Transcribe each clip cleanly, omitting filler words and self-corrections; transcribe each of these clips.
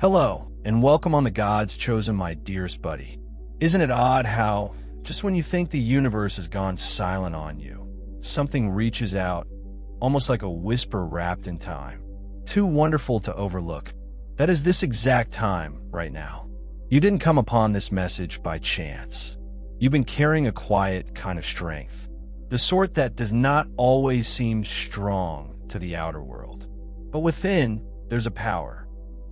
Hello, and welcome on the God's Chosen, my dearest buddy. Isn't it odd how, just when you think the universe has gone silent on you, something reaches out, almost like a whisper wrapped in time? Too wonderful to overlook. That is this exact time right now. You didn't come upon this message by chance. You've been carrying a quiet kind of strength, the sort that does not always seem strong to the outer world. But within, there's a power.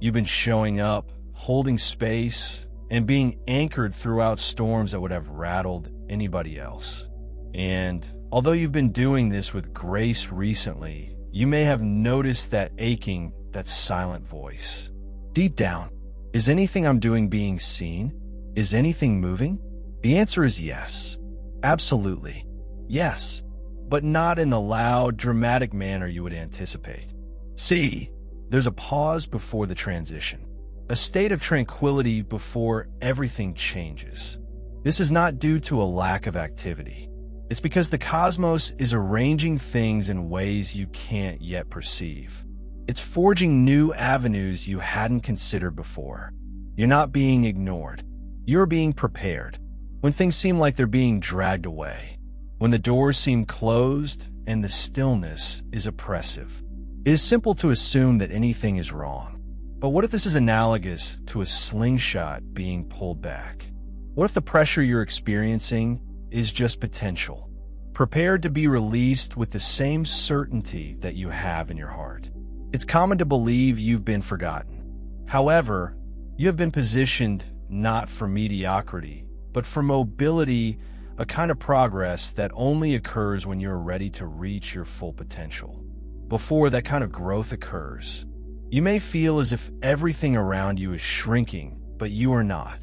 You've been showing up, holding space, and being anchored throughout storms that would have rattled anybody else. And although you've been doing this with grace recently, you may have noticed that aching, that silent voice. Deep down, is anything I'm doing being seen? Is anything moving? The answer is yes. Absolutely. Yes. But not in the loud, dramatic manner you would anticipate. See, there's a pause before the transition, a state of tranquility before everything changes. This is not due to a lack of activity. It's because the cosmos is arranging things in ways you can't yet perceive. It's forging new avenues you hadn't considered before. You're not being ignored. You're being prepared. When things seem like they're being dragged away, when the doors seem closed and the stillness is oppressive, it is simple to assume that anything is wrong. But what if this is analogous to a slingshot being pulled back? What if the pressure you're experiencing is just potential, prepared to be released with the same certainty that you have in your heart? It's common to believe you've been forgotten. However, you have been positioned not for mediocrity, but for mobility, a kind of progress that only occurs when you're ready to reach your full potential. Before that kind of growth occurs, you may feel as if everything around you is shrinking, but you are not.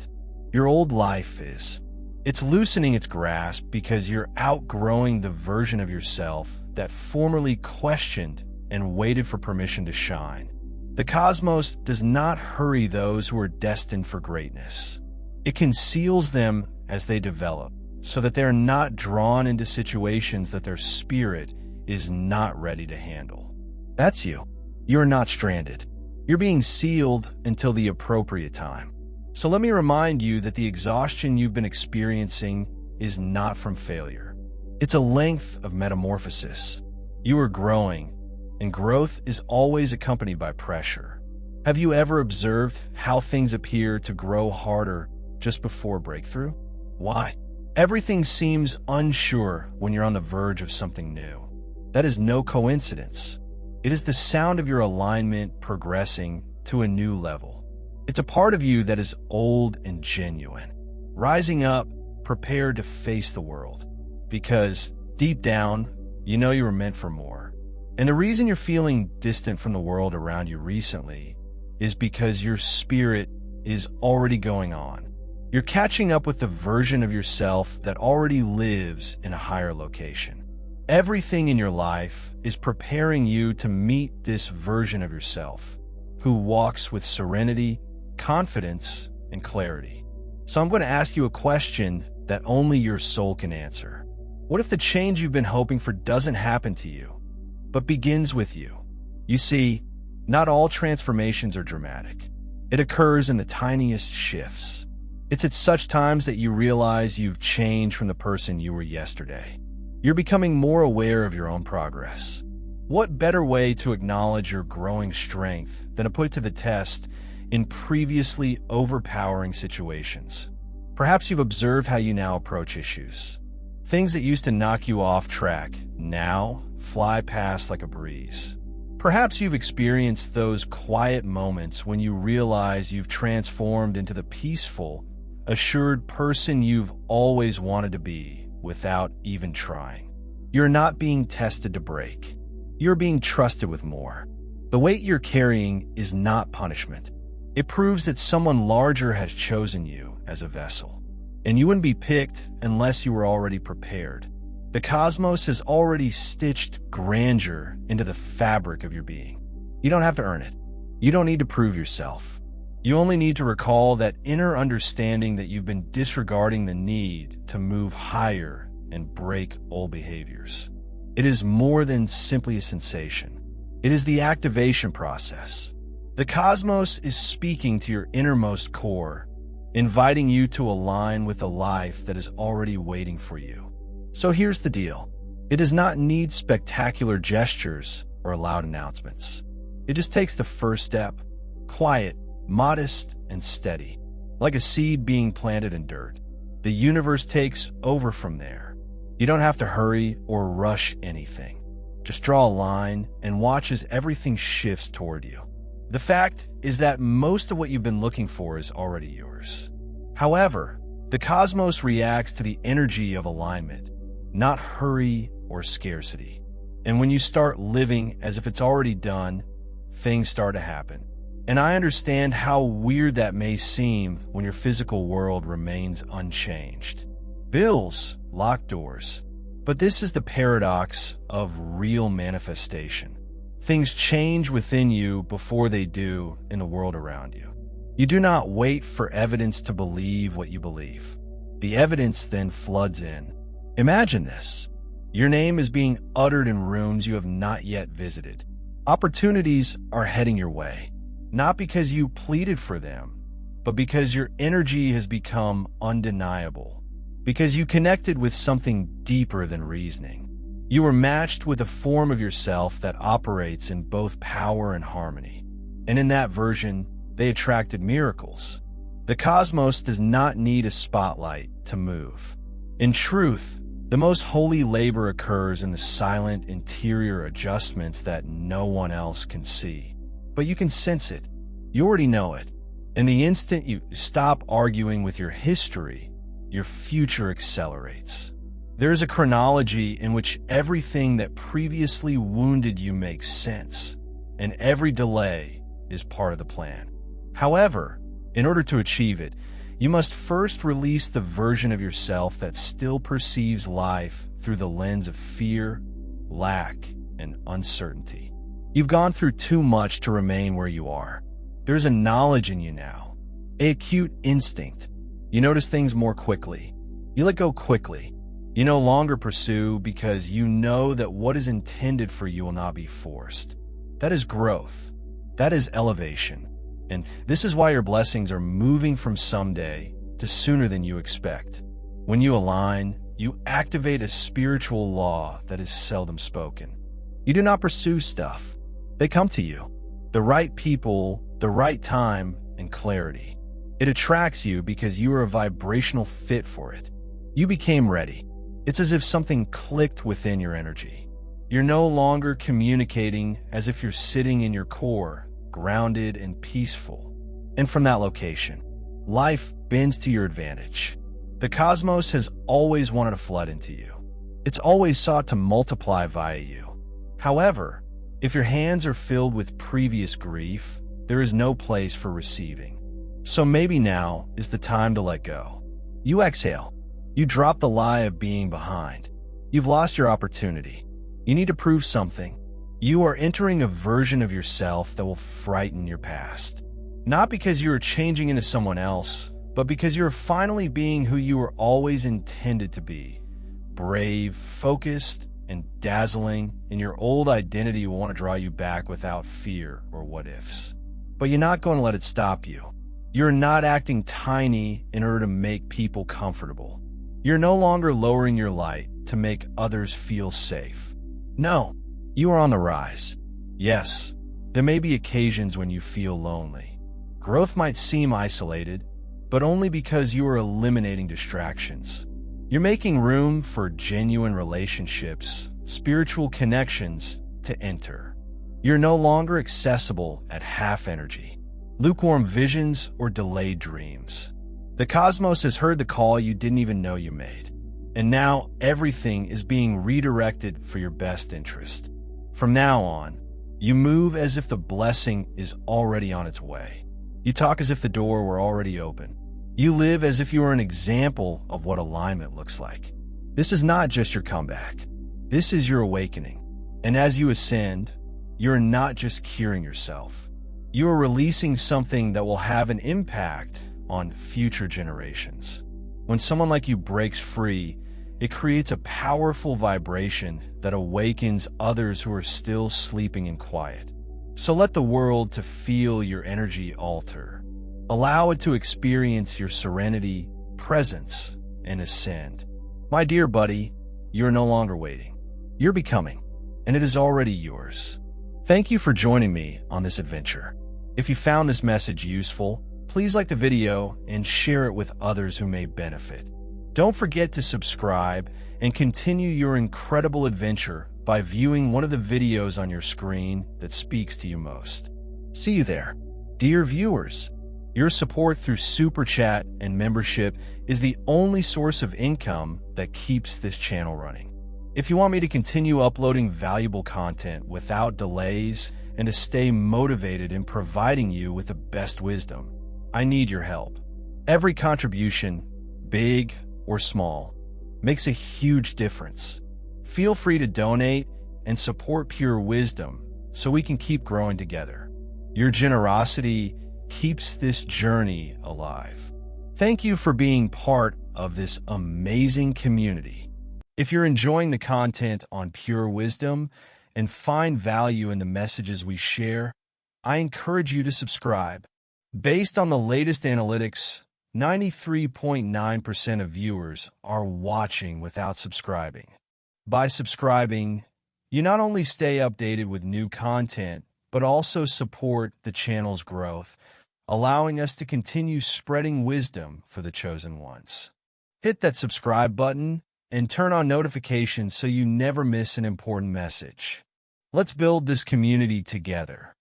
Your old life is. It's loosening its grasp because you're outgrowing the version of yourself that formerly questioned and waited for permission to shine. The cosmos does not hurry those who are destined for greatness. It conceals them as they develop, so that they're not drawn into situations that their spirit is not ready to handle. That's you. You're not stranded. You're being sealed until the appropriate time. So let me remind you that the exhaustion you've been experiencing is not from failure. It's a length of metamorphosis. You are growing, and growth is always accompanied by pressure. Have you ever observed how things appear to grow harder just before breakthrough? Why? Everything seems unsure when you're on the verge of something new. That is no coincidence. It is the sound of your alignment progressing to a new level. It's a part of you that is old and genuine, rising up, prepared to face the world. Because deep down, you know you were meant for more. And the reason you're feeling distant from the world around you recently is because your spirit is already going on. You're catching up with the version of yourself that already lives in a higher location. Everything in your life is preparing you to meet this version of yourself who walks with serenity, confidence, and clarity. So I'm going to ask you a question that only your soul can answer. What if the change you've been hoping for doesn't happen to you, but begins with you? You see, not all transformations are dramatic. It occurs in the tiniest shifts. It's at such times that you realize you've changed from the person you were yesterday. You're becoming more aware of your own progress. What better way to acknowledge your growing strength than to put it to the test in previously overpowering situations? Perhaps you've observed how you now approach issues. Things that used to knock you off track now fly past like a breeze. Perhaps you've experienced those quiet moments when you realize you've transformed into the peaceful, assured person you've always wanted to be without even trying. You're not being tested to break. You're being trusted with more. The weight you're carrying is not punishment. It proves that someone larger has chosen you as a vessel. And you wouldn't be picked unless you were already prepared. The cosmos has already stitched grandeur into the fabric of your being. You don't have to earn it. You don't need to prove yourself. You only need to recall that inner understanding that you've been disregarding the need to move higher and break old behaviors. It is more than simply a sensation. It is the activation process. The cosmos is speaking to your innermost core, inviting you to align with a life that is already waiting for you. So here's the deal. It does not need spectacular gestures or loud announcements. It just takes the first step, quiet, modest, and steady, like a seed being planted in dirt. The universe takes over from there. You don't have to hurry or rush anything. Just draw a line and watch as everything shifts toward you. The fact is that most of what you've been looking for is already yours. However, the cosmos reacts to the energy of alignment, not hurry or scarcity. And when you start living as if it's already done, things start to happen. And I understand how weird that may seem when your physical world remains unchanged. Bills, locked doors. But this is the paradox of real manifestation. Things change within you before they do in the world around you. You do not wait for evidence to believe what you believe. The evidence then floods in. Imagine this. Your name is being uttered in rooms you have not yet visited. Opportunities are heading your way, not because you pleaded for them, but because your energy has become undeniable, because you connected with something deeper than reasoning. You were matched with a form of yourself that operates in both power and harmony. And in that version, they attracted miracles. The cosmos does not need a spotlight to move. In truth, the most holy labor occurs in the silent interior adjustments that no one else can see. But you can sense it. You already know it. And the instant you stop arguing with your history, your future accelerates. There is a chronology in which everything that previously wounded you makes sense, and every delay is part of the plan. However, in order to achieve it, you must first release the version of yourself that still perceives life through the lens of fear, lack, and uncertainty. You've gone through too much to remain where you are. There's a knowledge in you now, an acute instinct. You notice things more quickly. You let go quickly. You no longer pursue because you know that what is intended for you will not be forced. That is growth. That is elevation. And this is why your blessings are moving from someday to sooner than you expect. When you align, you activate a spiritual law that is seldom spoken. You do not pursue stuff. They come to you. The right people, the right time, and clarity. It attracts you because you are a vibrational fit for it. You became ready. It's as if something clicked within your energy. You're no longer communicating as if you're sitting in your core, grounded and peaceful. And from that location, life bends to your advantage. The cosmos has always wanted to flood into you. It's always sought to multiply via you. However, if your hands are filled with previous grief, there is no place for receiving. So maybe now is the time to let go. You exhale. You drop the lie of being behind. You've lost your opportunity. You need to prove something. You are entering a version of yourself that will frighten your past. Not because you are changing into someone else, but because you are finally being who you were always intended to be. Brave, focused, and dazzling, and your old identity will want to draw you back without fear or what-ifs. But you're not going to let it stop you. You're not acting tiny in order to make people comfortable. You're no longer lowering your light to make others feel safe. No. You are on the rise. Yes, there may be occasions when you feel lonely. Growth might seem isolated, but only because you are eliminating distractions. You're making room for genuine relationships, spiritual connections to enter. You're no longer accessible at half energy, lukewarm visions, or delayed dreams. The cosmos has heard the call you didn't even know you made, and now everything is being redirected for your best interest. From now on, you move as if the blessing is already on its way. You talk as if the door were already open. You live as if you are an example of what alignment looks like. This is not just your comeback. This is your awakening. And as you ascend, you're not just curing yourself. You are releasing something that will have an impact on future generations. When someone like you breaks free, it creates a powerful vibration that awakens others who are still sleeping in quiet. So let the world to feel your energy alter. Allow it to experience your serenity, presence, and ascend. My dear buddy, you're no longer waiting. You're becoming, and it is already yours. Thank you for joining me on this adventure. If you found this message useful, please like the video and share it with others who may benefit. Don't forget to subscribe and continue your incredible adventure by viewing one of the videos on your screen that speaks to you most. See you there. Dear viewers, your support through Super Chat and membership is the only source of income that keeps this channel running. If you want me to continue uploading valuable content without delays and to stay motivated in providing you with the best wisdom, I need your help. Every contribution, big or small, makes a huge difference. Feel free to donate and support Pure Wisdom so we can keep growing together. Your generosity keeps this journey alive. Thank you for being part of this amazing community. If you're enjoying the content on Pure Wisdom and find value in the messages we share, I encourage you to subscribe. Based on the latest analytics, 93.9% of viewers are watching without subscribing. By subscribing, you not only stay updated with new content, but also support the channel's growth, allowing us to continue spreading wisdom for the chosen ones. Hit that subscribe button and turn on notifications so you never miss an important message. Let's build this community together.